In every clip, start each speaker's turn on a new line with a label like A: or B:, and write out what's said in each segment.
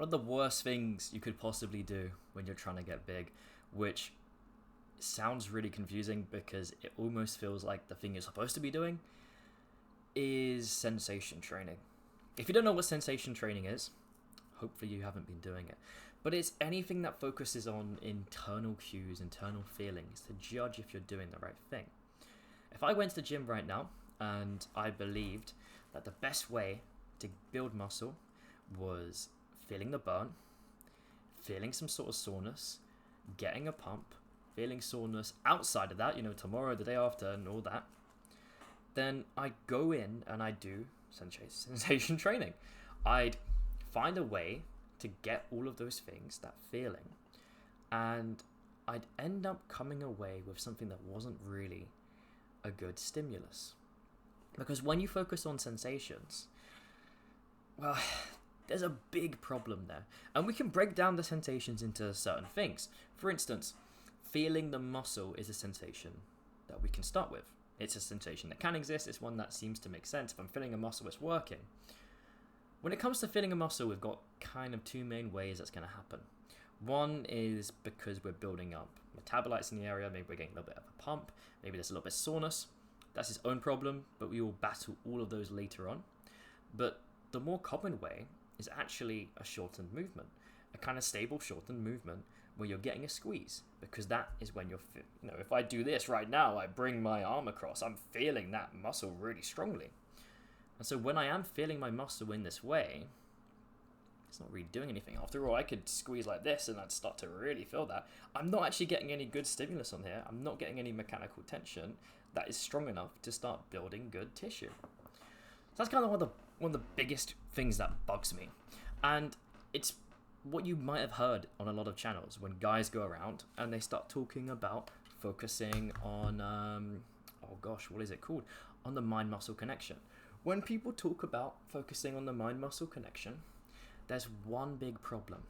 A: one of the worst things you could possibly do when you're trying to get big, which sounds really confusing because it almost feels like the thing you're supposed to be doing, is sensation training. If you don't know what sensation training is, hopefully you haven't been doing it. But it's anything that focuses on internal cues, internal feelings to judge if you're doing the right thing. If I went to the gym right now and I believed that the best way to build muscle was feeling the burn, feeling some sort of soreness, getting a pump, feeling soreness outside of that, tomorrow, the day after, and all that, then I'd go in and I'd do sensation training. I'd find a way to get all of those things, that feeling, and I'd end up coming away with something that wasn't really a good stimulus. Because when you focus on sensations, well, there's a big problem there. And we can break down the sensations into certain things. For instance, feeling the muscle is a sensation that we can start with. It's a sensation that can exist. It's one that seems to make sense. If I'm feeling a muscle, it's working. When it comes to feeling a muscle, we've got kind of two main ways that's going to happen. One is because we're building up metabolites in the area. Maybe we're getting a little bit of a pump. Maybe there's a little bit of soreness. That's its own problem, but we will battle all of those later on. But the more common way is actually a shortened movement, a kind of stable shortened movement where you're getting a squeeze, because that is when if I do this right now, I bring my arm across, I'm feeling that muscle really strongly. And so when I am feeling my muscle in this way, it's not really doing anything. After all, I could squeeze like this and I'd start to really feel that. I'm not actually getting any good stimulus on here. I'm not getting any mechanical tension that is strong enough to start building good tissue. So that's kind of one of the biggest things that bugs me. And it's what you might have heard on a lot of channels when guys go around and they start talking about focusing on, what is it called? On the mind-muscle connection. When people talk about focusing on the mind-muscle connection, there's one big problem.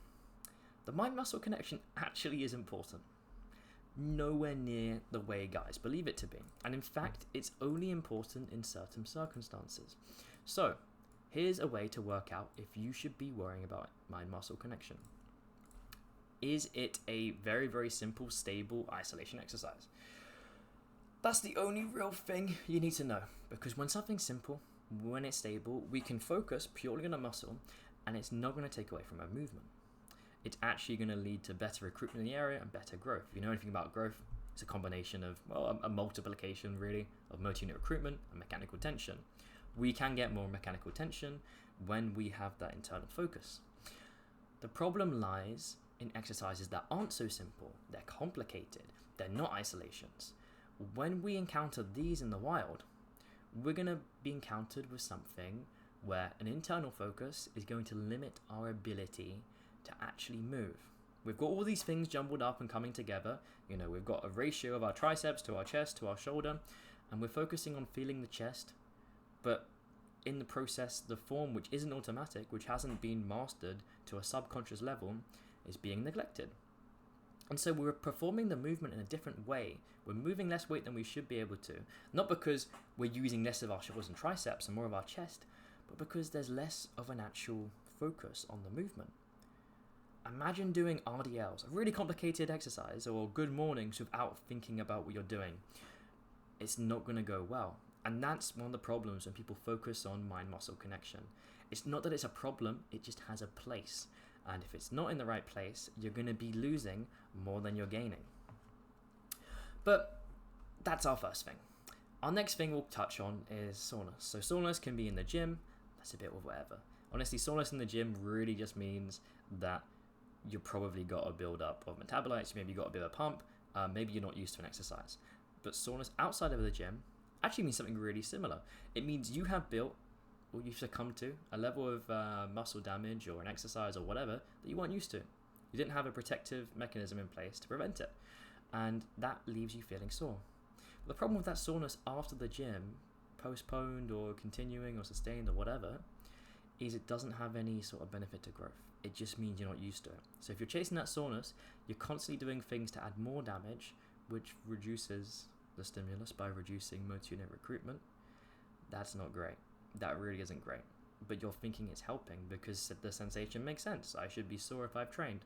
A: The mind-muscle connection actually is important. Nowhere near the way guys believe it to be. And in fact, it's only important in certain circumstances. So, here's a way to work out if you should be worrying about mind-muscle connection. Is it a very, very simple, stable isolation exercise? That's the only real thing you need to know. Because when something's simple, when it's stable, we can focus purely on a muscle and it's not going to take away from our movement. It's actually going to lead to better recruitment in the area and better growth. If you know anything about growth, it's a combination of, a multiplication really, of motor unit recruitment and mechanical tension. We can get more mechanical tension when we have that internal focus. The problem lies in exercises that aren't so simple. They're complicated. They're not isolations. When we encounter these in the wild, we're going to be encountered with something where an internal focus is going to limit our ability to actually move. We've got all these things jumbled up and coming together. We've got a ratio of our triceps to our chest to our shoulder, and we're focusing on feeling the chest, but in the process, the form, which isn't automatic, which hasn't been mastered to a subconscious level, is being neglected. And so we're performing the movement in a different way. We're moving less weight than we should be able to. Not because we're using less of our shoulders and triceps and more of our chest, but because there's less of an actual focus on the movement. Imagine doing RDLs, a really complicated exercise, or good mornings without thinking about what you're doing. It's not going to go well. And that's one of the problems when people focus on mind-muscle connection. It's not that it's a problem, it just has a place. And if it's not in the right place, you're going to be losing more than you're gaining. But that's our first thing. Our next thing we'll touch on is soreness. So soreness can be in the gym, that's a bit of whatever. Honestly, soreness in the gym really just means that you've probably got a build up of metabolites, maybe you got a bit of a pump, maybe you're not used to an exercise. But soreness outside of the gym actually means something really similar. It means you have built, or you've succumbed to, a level of muscle damage or an exercise or whatever that you weren't used to. You didn't have a protective mechanism in place to prevent it. And that leaves you feeling sore. But the problem with that soreness after the gym, postponed or continuing or sustained or whatever, is it doesn't have any sort of benefit to growth. It just means you're not used to it. So if you're chasing that soreness, you're constantly doing things to add more damage, which reduces the stimulus by reducing motor unit recruitment. That's not great. That really isn't great. but you're thinking it's helping because the sensation makes sense. I should be sore if I've trained.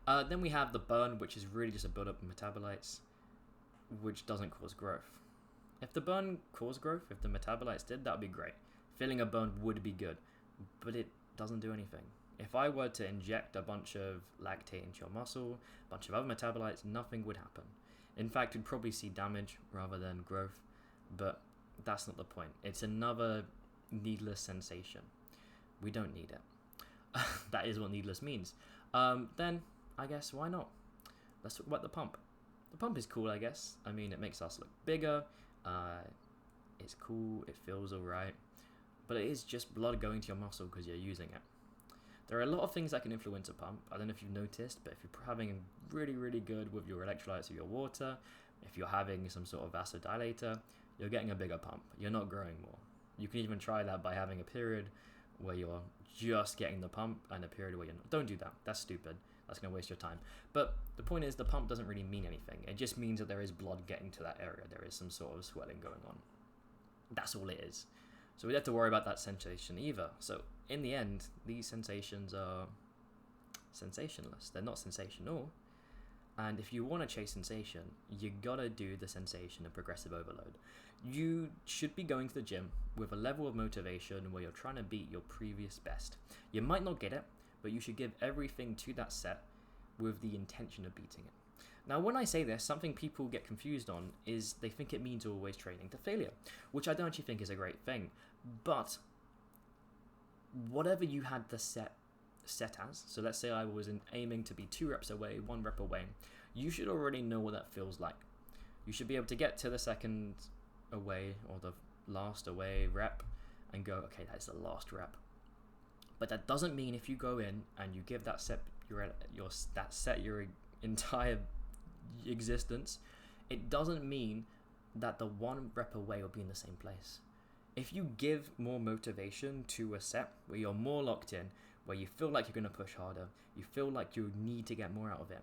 A: Then we have the burn, which is really just a build-up of metabolites, which doesn't cause growth. If the burn caused growth, if the metabolites did, that would be great. Feeling a burn would be good, but it doesn't do anything. If I were to inject a bunch of lactate into your muscle, a bunch of other metabolites, nothing would happen. In fact, you'd probably see damage rather than growth, but that's not the point. It's another needless sensation. We don't need it. That is what needless means. Then, I guess, why not? Let's talk about the pump. The pump is cool, I guess. I mean, it makes us look bigger. It's cool. It feels alright. But it is just blood going to your muscle because you're using it. There are a lot of things that can influence a pump. I don't know if you've noticed, but if you're having really, really good with your electrolytes or your water, if you're having some sort of vasodilator, you're getting a bigger pump. You're not growing more. You can even try that by having a period where you're just getting the pump and a period where you're not. Don't do that. That's stupid. That's going to waste your time. But the point is, the pump doesn't really mean anything. It just means that there is blood getting to that area. There is some sort of swelling going on. That's all it is. So we don't have to worry about that sensation either. So in the end, these sensations are sensationless. They're not sensational. And if you want to chase sensation, you gotta do the sensation of progressive overload. You should be going to the gym with a level of motivation where you're trying to beat your previous best. You might not get it, but you should give everything to that set with the intention of beating it. Now, when I say this, something people get confused on is they think it means always training to failure, which I don't actually think is a great thing. But whatever you had the set as, so let's say I was aiming to be 2 reps away, 1 rep away, you should already know what that feels like. You should be able to get to the second away or the last away rep and go, okay, that's the last rep. But that doesn't mean if you go in and you give that set your entire existence, it doesn't mean that the 1 rep away will be in the same place. If you give more motivation to a set where you're more locked in, where you feel like you're going to push harder, you feel like you need to get more out of it,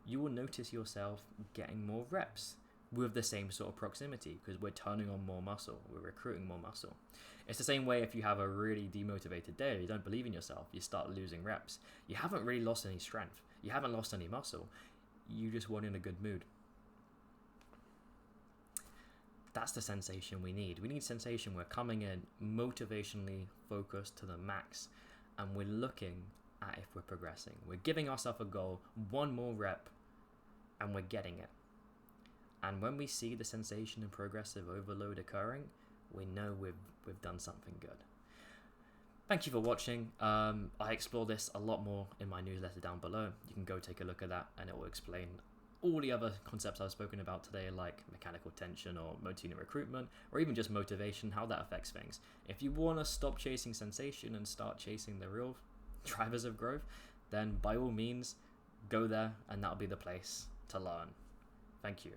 A: you will notice yourself getting more reps with the same sort of proximity because we're turning on more muscle, we're recruiting more muscle. It's the same way if you have a really demotivated day, you don't believe in yourself, you start losing reps. You haven't really lost any strength, you haven't lost any muscle, you just weren't in a good mood. That's the sensation we need. We need sensation. We're coming in motivationally focused to the max and we're looking at if we're progressing. We're giving ourselves a goal, 1 more rep, and we're getting it. And when we see the sensation and progressive overload occurring, we know we've done something good. Thank you for watching. I explore this a lot more in my newsletter down below. You can go take a look at that and it will explain all the other concepts I've spoken about today, like mechanical tension or motor recruitment, or even just motivation, how that affects things. If you want to stop chasing sensation and start chasing the real drivers of growth, then by all means, go there and that'll be the place to learn. Thank you.